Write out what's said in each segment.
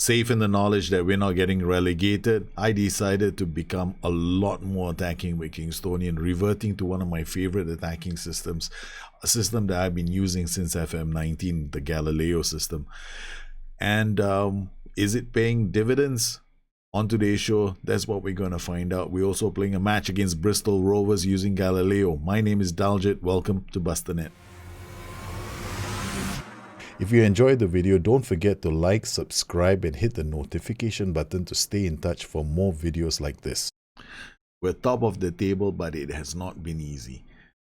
Safe in the knowledge that we're not getting relegated, I decided to become a lot more attacking with Kingstonian, reverting to one of my favorite attacking systems, a system that I've been using since FM19, the Galileo system. And is it paying dividends? On today's show, that's what we're going to find out. We're also playing a match against Bristol Rovers using Galileo. My name is Daljit. Welcome to Bustthenet. If you enjoyed the video, don't forget to like, subscribe, and hit the notification button to stay in touch for more videos like this. We're top of the table, but it has not been easy.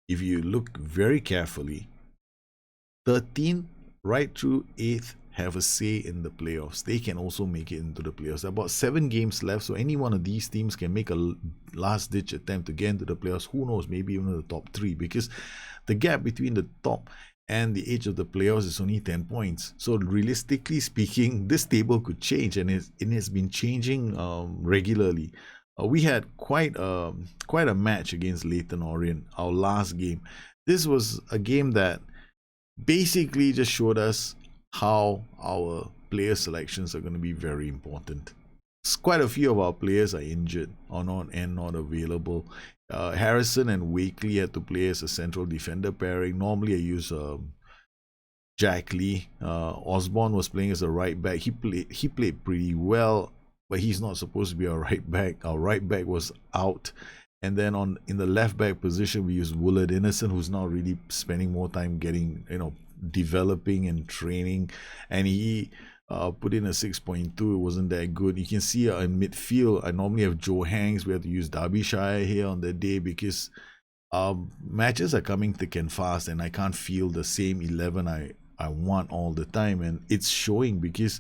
If you look very carefully, 13 right through 8th have a say in the playoffs. They can also make it into the playoffs. There are about 7 games left, so any one of these teams can make a last-ditch attempt to get into the playoffs. Who knows, maybe even the top 3, because the gap between the top and the edge of the playoffs is only 10 points. So realistically speaking, this table could change, and it has been changing regularly. We had quite a match against Leyton Orient, our last game. This was a game that basically just showed us how our player selections are going to be very important. Quite a few of our players are injured or not available. Harrison and Wakely had to play as a central defender pairing. Normally I use Jack Lee. Osborne was playing as a right back. He played pretty well, but he's not supposed to be a right back. Our right back was out. And then in the left back position, we used Woolard Innocent, who's now really spending more time getting, developing and training. And he put in a 6.2. It wasn't that good. You can see in midfield, I normally have Joe Hanks. We have to use Derbyshire here on the day because matches are coming thick and fast, and I can't feel the same 11 I want all the time. And it's showing because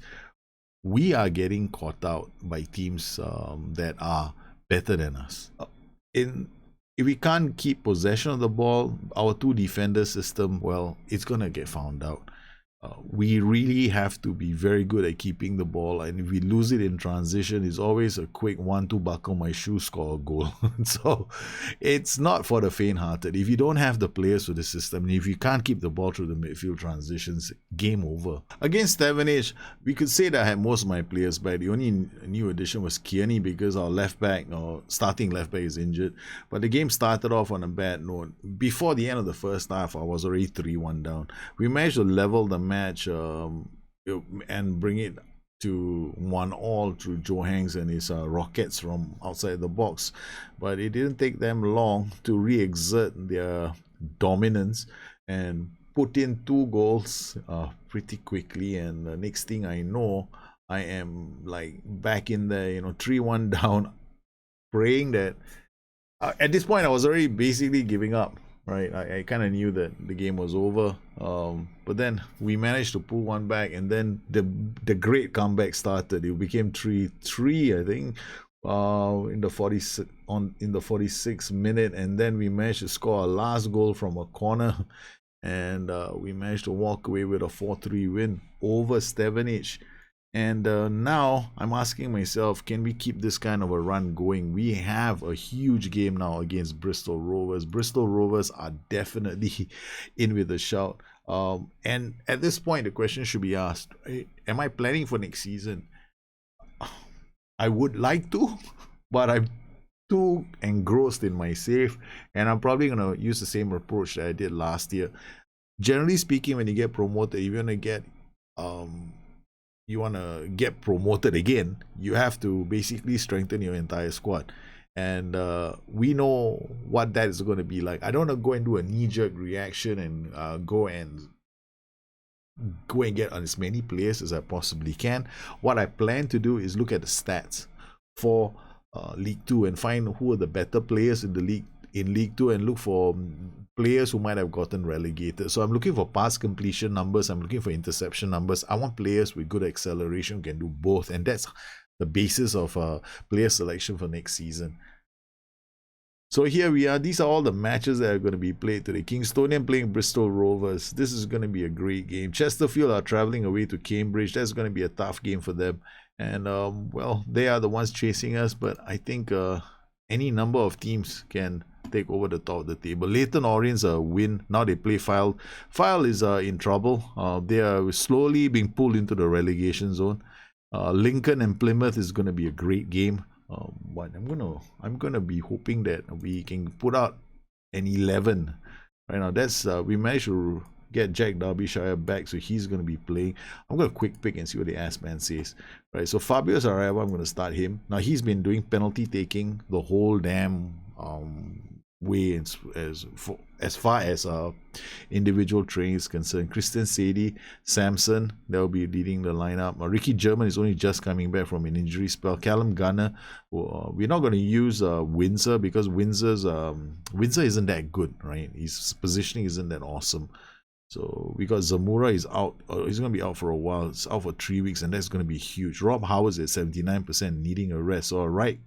we are getting caught out by teams that are better than us. If we can't keep possession of the ball, our 2 defender system, well, it's gonna get found out. We really have to be very good at keeping the ball, and if we lose it in transition, it's always a quick 1-2 buckle my shoe, score a goal. So it's not for the faint-hearted. If you don't have the players for the system, and if you can't keep the ball through the midfield transitions, game over. Against Stevenage, we could say that I had most of my players back. The only new addition was Kearney because our left back, or starting left back, is injured. But the game started off on a bad note. Before the end of the first half, I was already 3-1 down. We managed to level the match and bring it to 1-1 through Joe Hanks and his rockets from outside the box, but it didn't take them long to re-exert their dominance and put in 2 goals pretty quickly. And the next thing I know, I am like back in there, 3-1 down, praying that at this point I was already basically giving up. Right, I kind of knew that the game was over, but then we managed to pull one back, and then the great comeback started. It became 3-3, I think, in the 46th minute, and then we managed to score our last goal from a corner, and we managed to walk away with a 4-3 win over Stevenage. And now I'm asking myself, can we keep this kind of a run going? We have a huge game now against Bristol Rovers. Bristol Rovers are definitely in with a shout. And at this point, the question should be asked, am I planning for next season? I would like to, but I'm too engrossed in my save, and I'm probably going to use the same approach that I did last year. Generally speaking, when you get promoted, if you want to get promoted again, you have to basically strengthen your entire squad. And we know what that is going to be like. I don't want to go and do a knee-jerk reaction and go and get on as many players as I possibly can. What I plan to do is look at the stats for League 2 and find who are the better players in the league, in League 2, and look for players who might have gotten relegated. So I'm looking for pass completion numbers, I'm looking for interception numbers. I want players with good acceleration who can do both, and that's the basis of player selection for next season. So here we are. These are all the matches that are going to be played today. Kingstonian playing Bristol Rovers. This is going to be a great game. Chesterfield are traveling away to Cambridge. That's going to be a tough game for them. And, well, they are the ones chasing us. But I think any number of teams can take over the top of the table. Leyton Orient's a win. Now they play Fyle. Fyle is in trouble. They are slowly being pulled into the relegation zone. Lincoln and Plymouth is going to be a great game. But I'm gonna be hoping that we can put out an 11. Right now, that's we managed to get Jack Derbyshire back, so he's going to be playing. I'm going to quick pick and see what the ass man says. Right, so Fabio Saraiva, I'm going to start him. Now, he's been doing penalty taking the whole damn way as far as individual training is concerned. Christian Sadie, Samson, they'll be leading the lineup. Ricky German is only just coming back from an injury spell. Callum Gunner, we're not going to use Windsor because Windsor isn't that good, right? His positioning isn't that awesome. So we got Zamora is out. He's going to be out for a while. It's out for 3 weeks, and that's going to be huge. Rob Howard's at 79%, needing a rest. So our right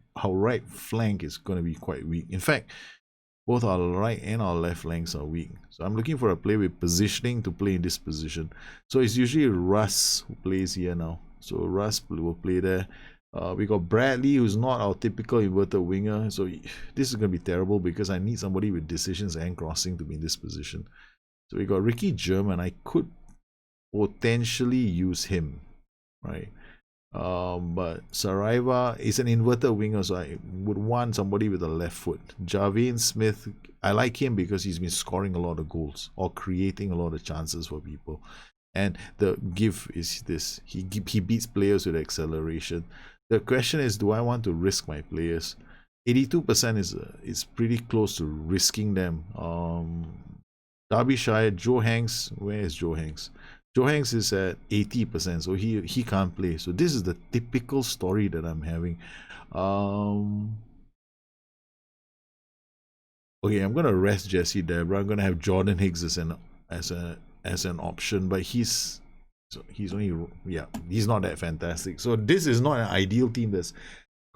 flank is going to be quite weak. In fact, both our right and our left flanks are weak. So I'm looking for a player with positioning to play in this position. So it's usually Russ who plays here now. So Russ will play there. We got Bradley, who's not our typical inverted winger. So this is going to be terrible because I need somebody with decisions and crossing to be in this position. So we got Ricky German. I could potentially use him, right? But Saraiva is an inverted winger, so I would want somebody with a left foot. Javine Smith, I like him because he's been scoring a lot of goals or creating a lot of chances for people. And the give is this: he beats players with acceleration. The question is, do I want to risk my players? 82% is pretty close to risking them. Derbyshire, Joe Hanks, where is Joe Hanks? Joe Hanks is at 80%, so he can't play. So this is the typical story that I'm having. Okay, I'm gonna rest Jesse Debra. I'm gonna have Jordan Higgs as an option, but he's not that fantastic. So this is not an ideal team that's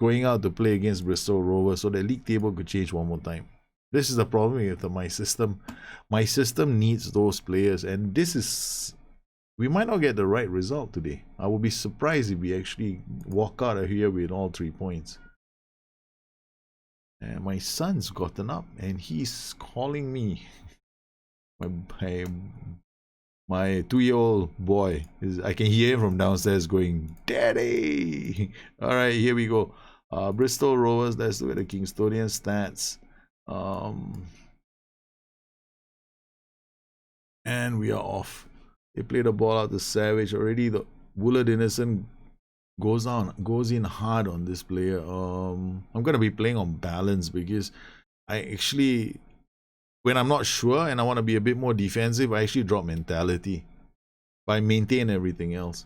going out to play against Bristol Rovers, so the league table could change one more time. This is the problem with my system. My system needs those players, and we might not get the right result today. I would be surprised if we actually walk out of here with all 3 points. And my son's gotten up, and he's calling me. My 2-year-old boy, I can hear him from downstairs going, "Daddy!" All right, here we go. Bristol Rovers, let's look at the Kingstonian stats. And we are off. They play the ball out to Savage. Already the Woolard Innocent goes in hard on this player. I'm gonna be playing on balance because I actually, when I'm not sure and I want to be a bit more defensive, I actually drop mentality. But I maintain everything else.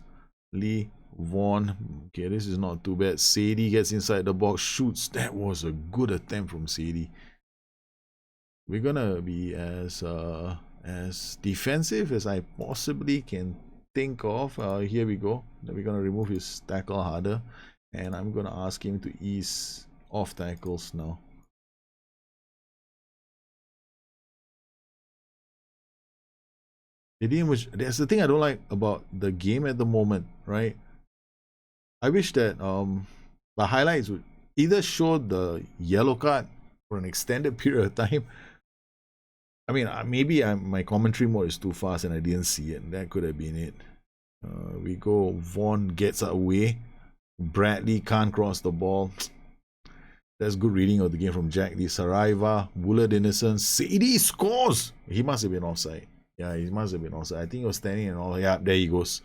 Lee, Vaughan, okay, this is not too bad. Sadie gets inside the box, shoots. That was a good attempt from Sadie. We're gonna be as defensive as I possibly can think of. Here we go. We're gonna remove his tackle harder, and I'm gonna ask him to ease off tackles now. That's the thing I don't like about the game at the moment, right? I wish that the highlights would either show the yellow card for an extended period of time. I mean, maybe my commentary mode is too fast and I didn't see it. That could have been it. We go. Vaughan gets away. Bradley can't cross the ball. That's good reading of the game from Jack Lee. Saraiva, Woolard Innocent. Sadie scores! He must have been offside. Yeah, he must have been offside. I think he was standing and all. Yeah, there he goes.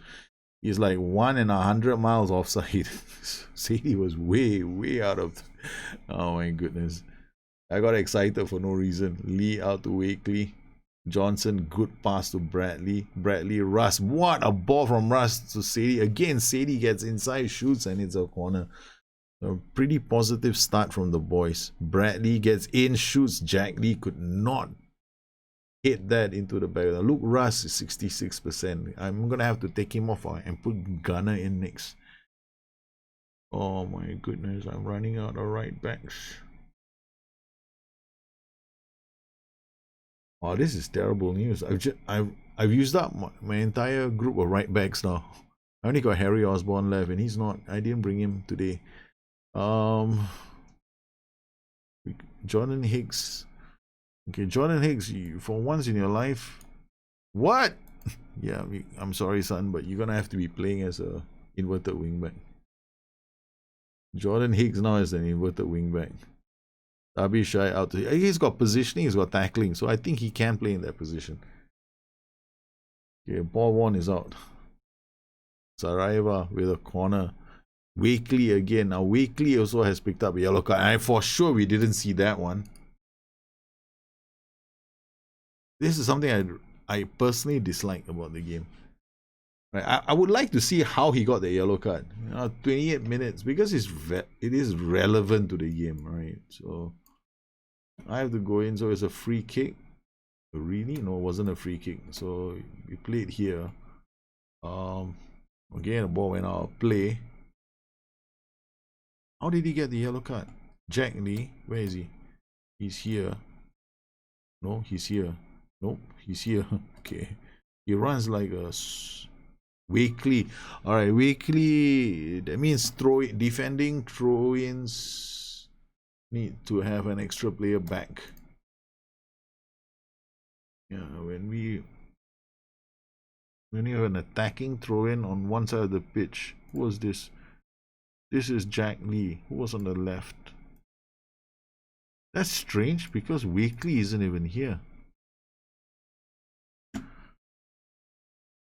He's like 1 in 100 miles offside. Sadie was way out of... Oh my goodness. I got excited for no reason. Lee out to Wakely. Johnson, good pass to Bradley. Russ. What a ball from Russ to Sadie. Again, Sadie gets inside, shoots, and it's a corner. A pretty positive start from the boys. Bradley gets in, shoots. Jack Lee could not hit that into the back. Luke Russ is 66%. I'm going to have to take him off and put Gunner in next. Oh my goodness, I'm running out of right backs. Oh, this is terrible news. I've used up my entire group of right backs now. I only got Harry Osborne left, and he's not. I didn't bring him today. Jordan Higgs. Okay, Jordan Higgs. For once in your life, what? Yeah, I'm sorry, son, but you're gonna have to be playing as a inverted wingback. Jordan Higgs now is an inverted wingback. Derbyshire out. He's got positioning, he's got tackling, so I think he can play in that position. Okay, ball one is out. Saraiva with a corner. Wakely again. Now Wakely also has picked up a yellow card. And for sure we didn't see that one. This is something I personally dislike about the game. Right, I would like to see how he got the yellow card. 28 minutes, because it is relevant to the game, right? So I have to go in. So it's a free kick. Really? No, it wasn't a free kick. So we played here. Again, the ball went out of play. How did he get the yellow card? Jack Lee, where is he? He's here. No, he's here. Nope, he's here. Okay. He runs like a Wakely. Alright, Wakely, that means defending throw-ins need to have an extra player back. Yeah, when we have an attacking throw-in on one side of the pitch. Who was this? This is Jack Lee. Who was on the left? That's strange because Wakely isn't even here.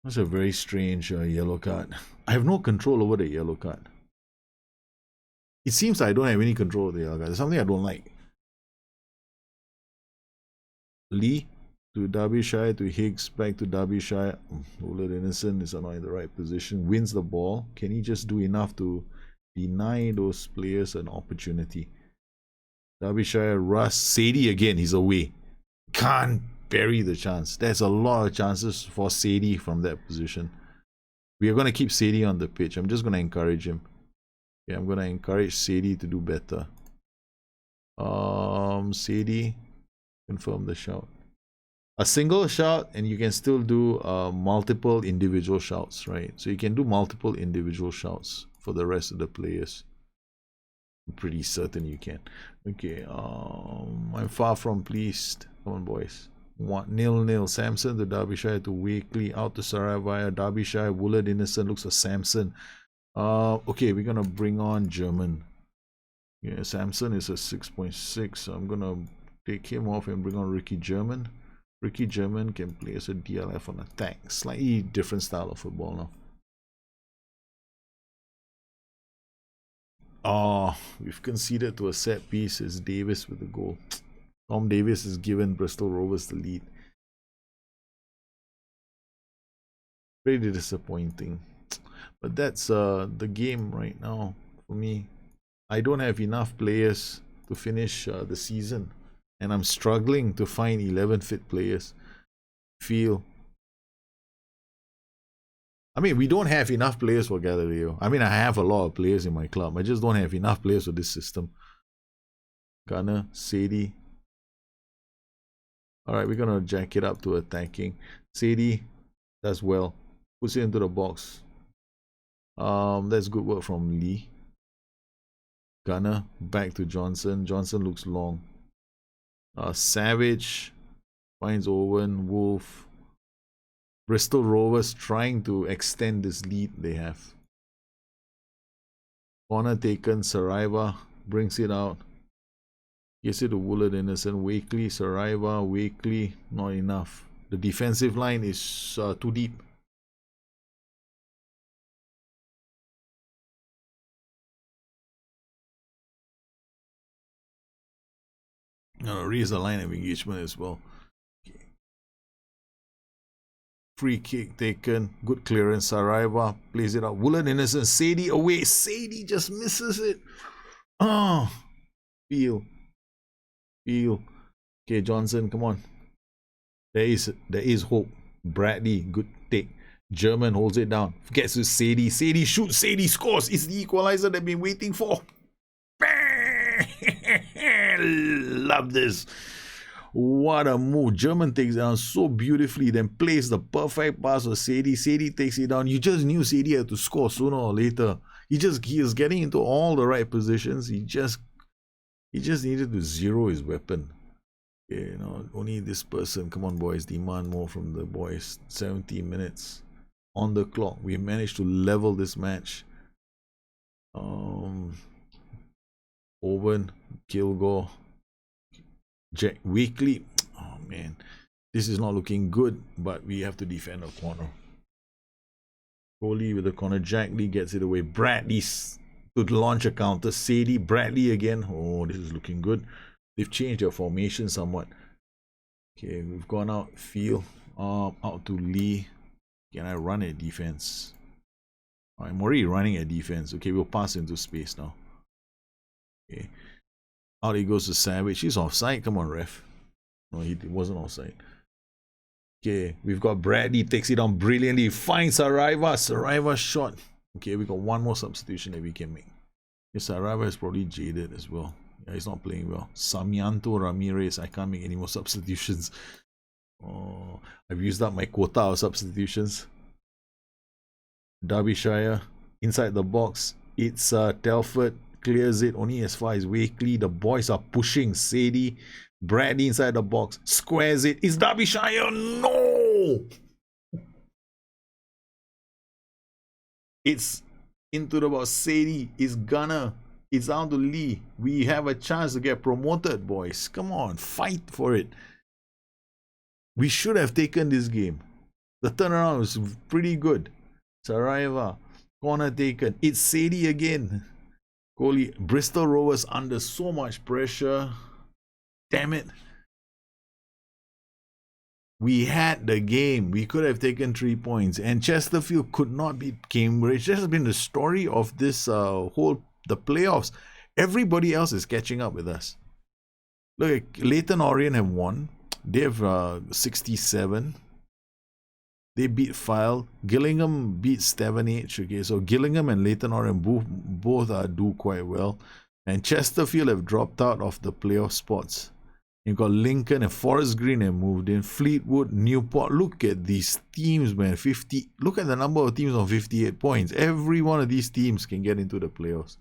That's a very strange yellow card. I have no control over the yellow card. It seems I don't have any control over the yellow card. There's something I don't like. Lee to Derbyshire to Higgs, back to Derbyshire. Roland Innocent is not in the right position. Wins the ball. Can he just do enough to deny those players an opportunity? Derbyshire, Russ, Sadie again. He's away. Can't bury the chance. There's a lot of chances for Sadie from that position. We are going to keep Sadie on the pitch. I'm just going to encourage him. Yeah, I'm going to encourage Sadie to do better. Sadie, confirm the shout. A single shout, and you can still do multiple individual shouts, right? So you can do multiple individual shouts for the rest of the players. I'm pretty certain you can. Okay, I'm far from pleased. Come on, boys. 1-0. Samson to Derbyshire to Wakely, out to Saraiva. Derbyshire, Woolard Innocent looks for Samson. Okay, we're gonna bring on German. Yeah, Samson is a 6.6. So I'm gonna take him off and bring on Ricky German. Ricky German can play as a DLF on attack. Slightly different style of football now. Oh, we've conceded to a set piece. It's Davis with the goal. Tom Davis has given Bristol Rovers the lead. Really disappointing. But that's the game right now for me. I don't have enough players to finish the season. And I'm struggling to find 11 fit players. I mean, we don't have enough players for Galileo. I mean, I have a lot of players in my club. I just don't have enough players for this system. Gunner, Sadie. Alright, we're going to jack it up to attacking. Sadie does well. Puts it into the box. That's good work from Lee. Gunner, back to Johnson. Johnson looks long. Savage finds Owen, Wolf. Bristol Rovers trying to extend this lead they have. Corner taken, Saraiva brings it out. Gives it to Woolard Innocent. Wakely, Saraiva, Wakely, not enough. The defensive line is too deep. Raise the line of engagement as well. Okay. Free kick taken. Good clearance. Saraiva plays it out. Woolard Innocent. Sadie away. Sadie just misses it. Oh. Feel. Okay, Johnson, come on. There is hope. Bradley, good take. German holds it down. Gets to Sadie. Sadie shoots. Sadie scores. It's the equalizer they've been waiting for. Love this. What a move. German takes it down so beautifully, then plays the perfect pass for Sadie. Sadie takes it down. You just knew Sadie had to score sooner or later. He is getting into all the right positions. He just needed to zero his weapon. Okay, only this person. Come on, boys. Demand more from the boys. 70 minutes on the clock. We managed to level this match. Bowen, Kilgore, Jack Weekly. Oh man, this is not looking good, but we have to defend a corner. Foley with the corner. Jack Lee gets it away. Bradley's to launch a counter. Sadie, Bradley again. Oh, this is looking good. They've changed their formation somewhat. Okay, we've gone out field. Out to Lee. Can I run at defense? I'm already running at defense. Okay, we'll pass into space now. Okay. Out he goes to Savage. He's offside. Come on, ref. No, he wasn't offside. Okay, we've got Bradley. Takes it on brilliantly. Finds Saraiva. Saraiva shot. Okay, we got one more substitution that we can make. Yes, Saraiva is probably jaded as well. Yeah, he's not playing well. Samianto Ramirez. I can't make any more substitutions. Oh, I've used up my quota of substitutions. Derbyshire inside the box. It's Telford clears it only as far as Wakely. The boys are pushing. Sadie, Bradley inside the box, squares it. It's Derbyshire. No, it's into the box. Sadie is Gunner. It's down to Lee. We have a chance to get promoted, boys. Come on, fight for it. We should have taken this game. The turnaround was pretty good. Saraiva, corner taken. It's Sadie again. Kohli, Bristol Rovers under so much pressure. Damn it. We had the game. We could have taken 3 points. And Chesterfield could not beat Cambridge. This has been the story of this the playoffs. Everybody else is catching up with us. Look, Leyton Orient have won. They have 67. They beat Fyle. Gillingham beat Stevenage. Okay, so Gillingham and Leyton Orient both do quite well. And Chesterfield have dropped out of the playoff spots. You've got Lincoln and Forest Green have moved in. Fleetwood, Newport. Look at these teams, man. 50. Look at the number of teams on 58 points. Every one of these teams can get into the playoffs.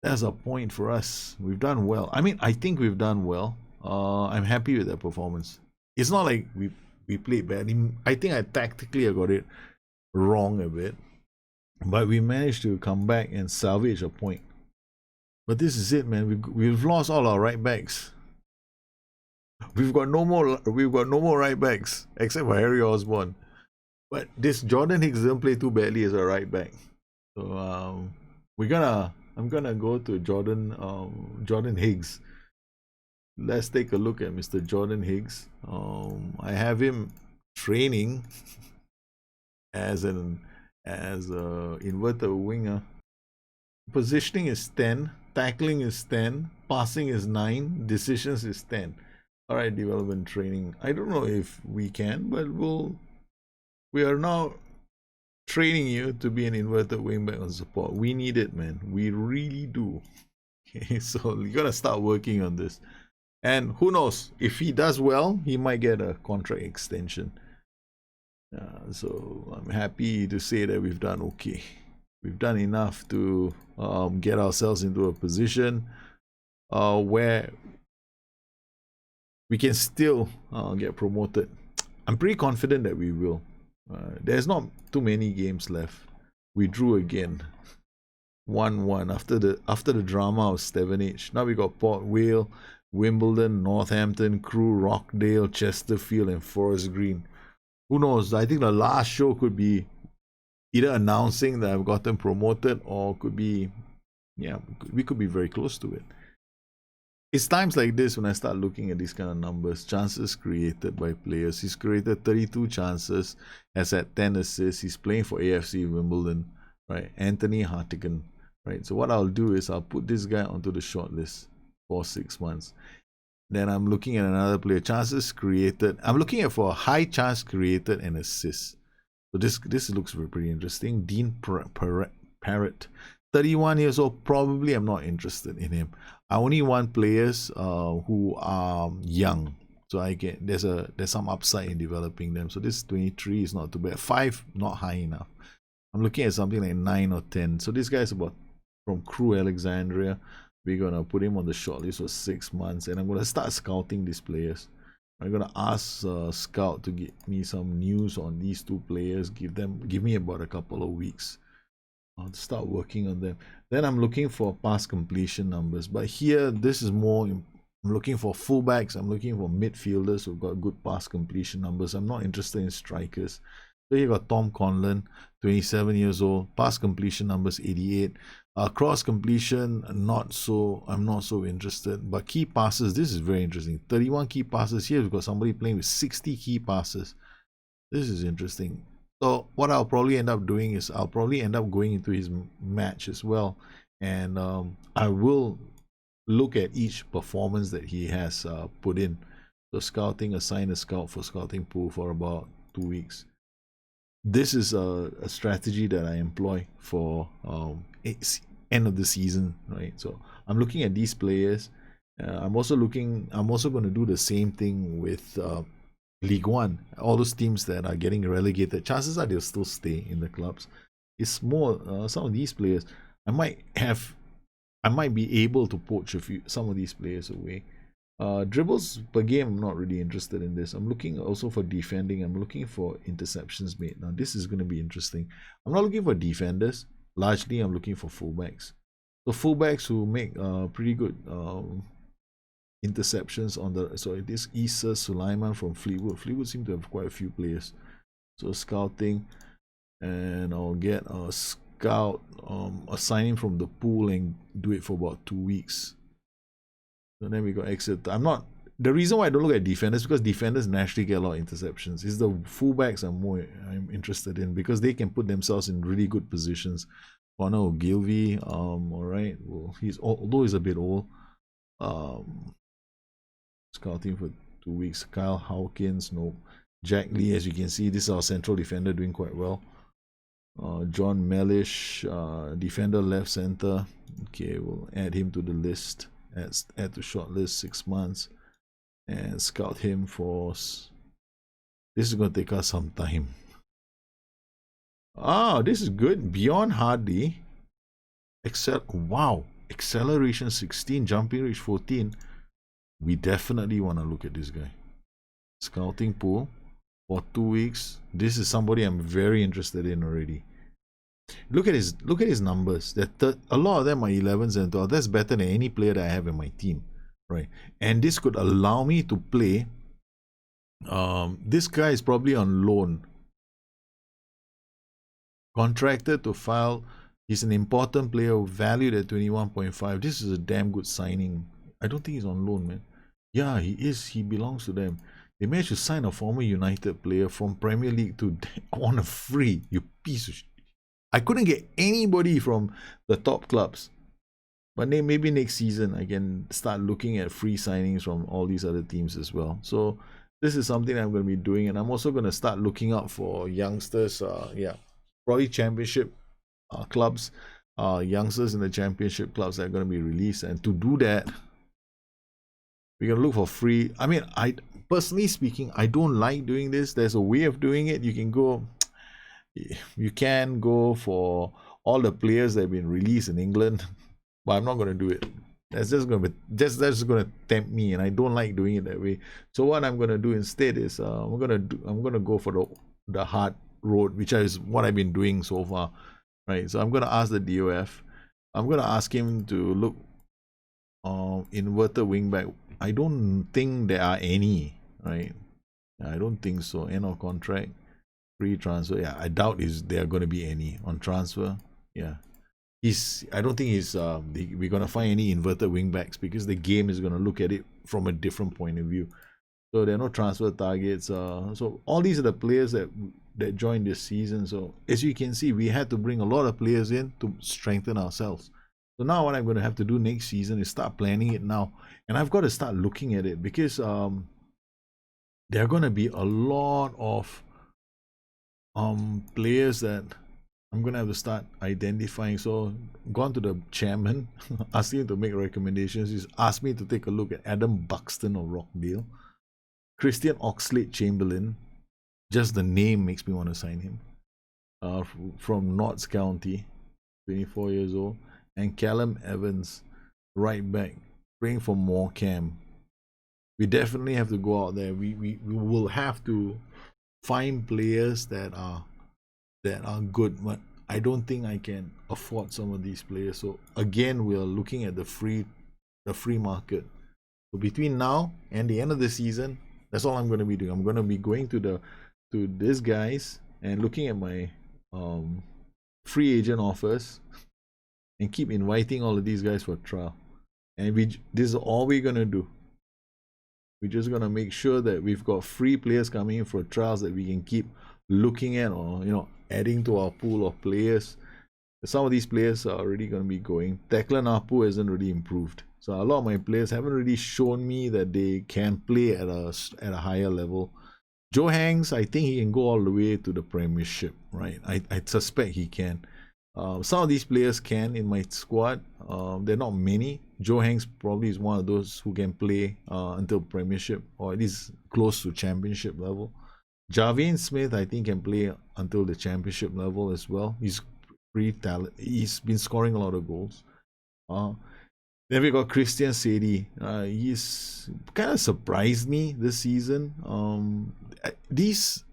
That's a point for us. We've done well. I mean, I think we've done well. I'm happy with that performance. It's not like we played badly. I think I tactically got it wrong a bit. But we managed to come back and salvage a point. But this is it, man. We've lost all our right backs. We've got no more right backs except for Harry Osborne. But this Jordan Higgs doesn't play too badly as a right back. So I'm gonna go to Jordan Higgs. Let's take a look at Mr. Jordan Higgs. I have him training as a inverted winger. Positioning is 10, tackling is 10, passing is 9, decisions is 10. All right, development training. I don't know if we can, but we are now training you to be an inverted wingback on support. We need it, man. We really do. Okay, so you gotta start working on this. And who knows, if he does well, he might get a contract extension. So I'm happy to say that we've done okay. We've done enough to get ourselves into a position where we can still get promoted. I'm pretty confident that we will. There's not too many games left. We drew again. 1-1 after the drama of Stevenage. Now we got Port Vale, Wimbledon, Northampton, Crewe, Rockdale, Chesterfield and Forest Green. Who knows? I think the last show could be either announcing that I've gotten promoted or could be, yeah, we could be very close to it. It's times like this when I start looking at these kind of numbers. Chances created by players. He's created 32 chances, has had 10 assists. He's playing for AFC Wimbledon, right? Anthony Hartigan, right? So what I'll do is I'll put this guy onto the short list for 6 months. Then I'm looking at another player. Chances created. I'm looking at for a high chance created and assists. So this looks pretty interesting. Dean Parrott, 31 years old. Probably I'm not interested in him. I only want players who are young. So there's some upside in developing them. So this 23 is not too bad. 5 not high enough. I'm looking at something like 9 or 10. So this guy's about from Crewe Alexandria. We're gonna put him on the shortlist for 6 months, and I'm gonna start scouting these players. I'm gonna ask Scout to give me some news on these two players. Give me about a couple of weeks. I'll start working on them. Then I'm looking for pass completion numbers. But here, this is more, I'm looking for fullbacks. I'm looking for midfielders who've got good pass completion numbers. I'm not interested in strikers. So you got Tom Conlon, 27 years old. Pass completion numbers 88. Cross completion, I'm not so interested. But key passes, this is very interesting. 31 key passes. Here we've got somebody playing with 60 key passes. This is interesting. So what I'll probably end up doing is I'll probably end up going into his match as well, and I will look at each performance that he has put in. So scouting, assign a scout for scouting pool for about 2 weeks. This is a strategy that I employ for end of the season, right? So I'm looking at these players. I'm also going to do the same thing with League One. All those teams that are getting relegated, chances are they'll still stay in the clubs. It's more some of these players. I might be able to poach some of these players away. Dribbles per game, I'm not really interested in this. I'm looking also for defending. I'm looking for interceptions made. Now this is going to be interesting. I'm not looking for defenders. Largely I'm looking for fullbacks. So fullbacks who make pretty good interceptions on the, so it is Issa Sulaiman from Fleetwood. Fleetwood seem to have quite a few players. So scouting, and I'll get a scout, assign him from the pool and do it for about 2 weeks. So then we got exit. The reason why I don't look at defenders is because defenders naturally get a lot of interceptions. It's the fullbacks I'm interested in, because they can put themselves in really good positions. Connor Ogilvy, alright, well, although he's a bit old. Scouting for 2 weeks. Kyle Hawkins, no. Jack Lee, as you can see, this is our central defender doing quite well. John Mellish, defender left center. Okay, we'll add him to the list. Add to shortlist, 6 months, and scout him for. This is going to take us some time. This is good. Beyond Hardy. Wow, acceleration 16, jumping reach 14. We definitely want to look at this guy. Scouting pool for 2 weeks. This is somebody I'm very interested in already. Look at his numbers. A lot of them are 11s and 12. That's better than any player that I have in my team, right? And this could allow me to play. This guy is probably on loan, contracted to file. He's an important player, valued at 21.5. This is a damn good signing. I don't think he's on loan, man. Yeah, he is. He belongs to them. They managed to sign a former United player from Premier League to on a free. You piece of shit. I couldn't get anybody from the top clubs. But maybe next season I can start looking at free signings from all these other teams as well. So this is something I'm going to be doing, and I'm also going to start looking out for youngsters. Probably championship clubs, youngsters in the championship clubs that are going to be released. And to do that, we're going to look for free. I mean, personally speaking, I don't like doing this. There's a way of doing it. You can go for all the players that have been released in England, but I'm not going to do it. That's just going to tempt me, and I don't like doing it that way. So what I'm going to do instead is I'm going to go for the hard road, which is what I've been doing so far, right? So I'm going to ask the DOF. I'm going to ask him to look inverted wingback. I don't think there are any, right? I don't think so. End of contract. Free transfer, yeah. I doubt there are going to be any on transfer. Yeah, I don't think we're going to find any inverted wing backs, because the game is going to look at it from a different point of view. So there are no transfer targets. So all these are the players that joined this season. So as you can see, we had to bring a lot of players in to strengthen ourselves. So now what I'm going to have to do next season is start planning it now, and I've got to start looking at it, because there are going to be a lot of players that I'm gonna have to start identifying. So gone to the chairman, asking him to make recommendations. He's asked me to take a look at Adam Buxton of Rockdale, Christian Oxlade-Chamberlain. Just the name makes me want to sign him. From Notts County, 24 years old, and Callum Evans, right back, playing for Morecambe. We definitely have to go out there. We will have to find players that are good. But I don't think I can afford some of these players. So again, we're looking at the free market. So between now and the end of the season, that's all I'm going to be doing. I'm going to be going to these guys and looking at my free agent offers and keep inviting all of these guys for trial. And this is all we're going to do. We're just going to make sure that we've got free players coming in for trials that we can keep looking at, or adding to our pool of players. Some of these players are already going to be going. Tekla Napu hasn't really improved. So a lot of my players haven't really shown me that they can play at a higher level. Joe Hanks, I think he can go all the way to the Premiership, right? I suspect he can. Some of these players can in my squad. They're not many. Joe Hanks probably is one of those who can play until Premiership, or at least close to Championship level. Javian Smith, I think, can play until the Championship level as well. He's pretty talented. He's been scoring a lot of goals. Then we got Christian Sedi. He's kind of surprised me this season. This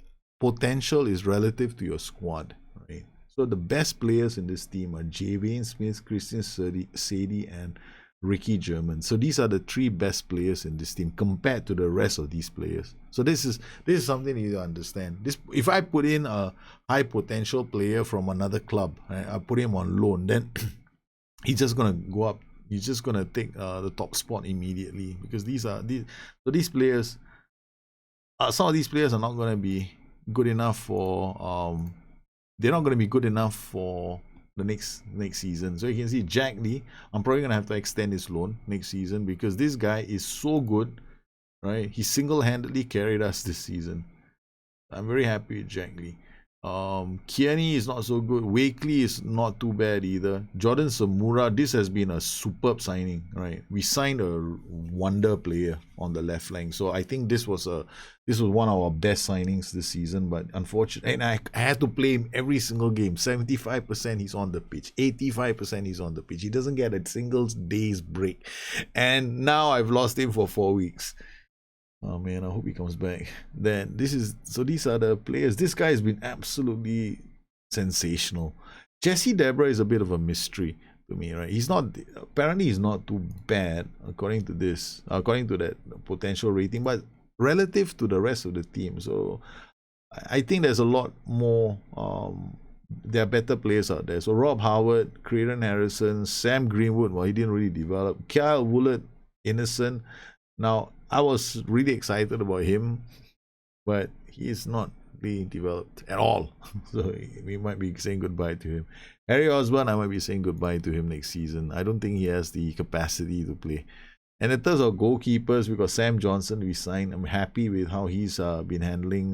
potential is relative to your squad, right? So the best players in this team are Javian Smith, Christian Sedi, and Ricky German. So these are the three best players in this team compared to the rest of these players. So this is something you need to understand. If I put in a high potential player from another club, right, I put him on loan, then he's just gonna go up. He's just gonna take the top spot immediately, because these players. Some of these players are not gonna be good enough for. They're not gonna be good enough for the next season. So you can see Jack Lee, I'm probably gonna have to extend his loan next season, because this guy is so good, right? He single-handedly carried us this season. I'm very happy with Jack Lee. Kiani is not so good. Wakely is not too bad either. Jordan Samura, this has been a superb signing, right? We signed a wonder player on the left flank, so I think this was one of our best signings this season. But unfortunately, and I had to play him every single game. 75% he's on the pitch, 85% he's on the pitch. He doesn't get a single day's break, and now I've lost him for 4 weeks. Oh man, I hope he comes back. These are the players. This guy has been absolutely sensational. Jesse Debra is a bit of a mystery to me, right? He's not too bad according to that potential rating, but relative to the rest of the team. So I think there's a lot more. There are better players out there. So Rob Howard, Creighton Harrison, Sam Greenwood, well, he didn't really develop. Kyle Woolard, innocent. Now, I was really excited about him, but he is not being developed at all. So we might be saying goodbye to him. Harry Osborne, I might be saying goodbye to him next season. I don't think he has the capacity to play. And in terms of goalkeepers, we got Sam Johnson we signed. I'm happy with how he's been handling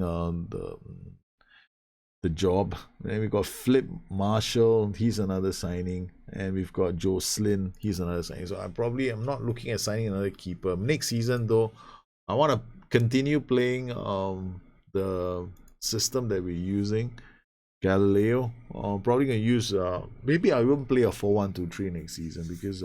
the job. Then we got Flip Marshall, he's another signing, and we've got Joe Slynn, he's another signing. So I'm not looking at signing another keeper next season, though. I want to continue playing the system that we're using, Galileo. I'm probably gonna use maybe I won't play a 4-1-2-3 next season, because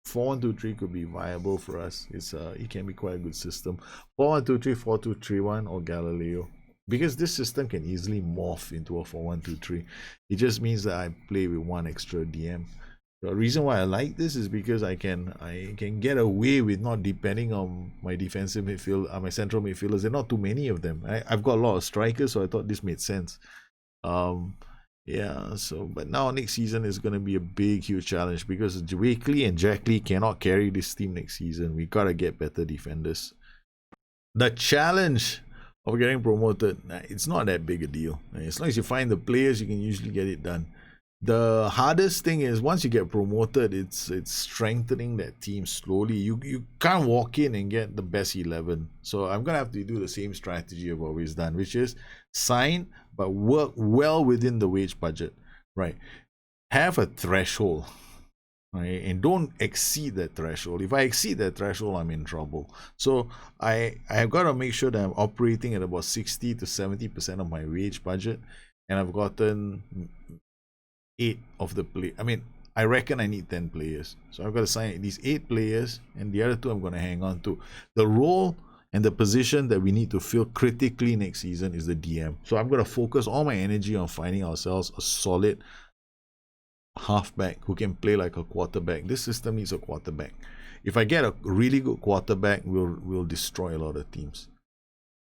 4-1-2-3 could be viable for us. It can be quite a good system. 4-1-2-3, 4-2-3-1, or Galileo. Because this system can easily morph into a 4-1-2-3. It just means that I play with one extra DM. The reason why I like this is because I can get away with not depending on my defensive midfield, my central midfielders. There are not too many of them. I've got a lot of strikers, so I thought this made sense. Yeah. So, but now next season is going to be a big, huge challenge, because Wakely and Jack Lee cannot carry this team next season. We gotta get better defenders. The challenge of getting promoted, it's not that big a deal. As long as you find the players, you can usually get it done. The hardest thing is, once you get promoted, it's strengthening that team slowly. You can't walk in and get the best 11. So I'm gonna have to do the same strategy I've always done, which is sign but work well within the wage budget, right? Have a threshold, right? And don't exceed that threshold. If I exceed that threshold, I'm in trouble. So I have got to make sure that I'm operating at about 60 to 70% of my wage budget, and I've gotten 8 of the play. I mean, I reckon I need 10 players. So I've got to sign these 8 players, and the other 2 I'm going to hang on to. The role And the position that we need to fill critically next season is the DM. So I'm going to focus all my energy on finding ourselves a solid halfback who can play like a quarterback. This system needs a quarterback. If I get a really good quarterback, we'll destroy a lot of teams.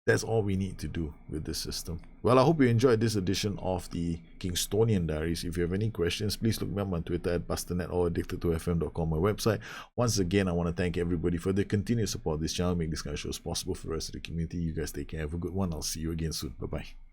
That's all we need to do with this system. Well, I hope you enjoyed this edition of the Kingstonian Diaries. If you have any questions, please look me up on Twitter at Bustthenet or addicted2fm.com, my website. Once again, I want to thank everybody for their continued support of this channel, make this kind of shows possible for the rest of the community. You guys take care. Have a good one. I'll see you again soon. Bye-bye.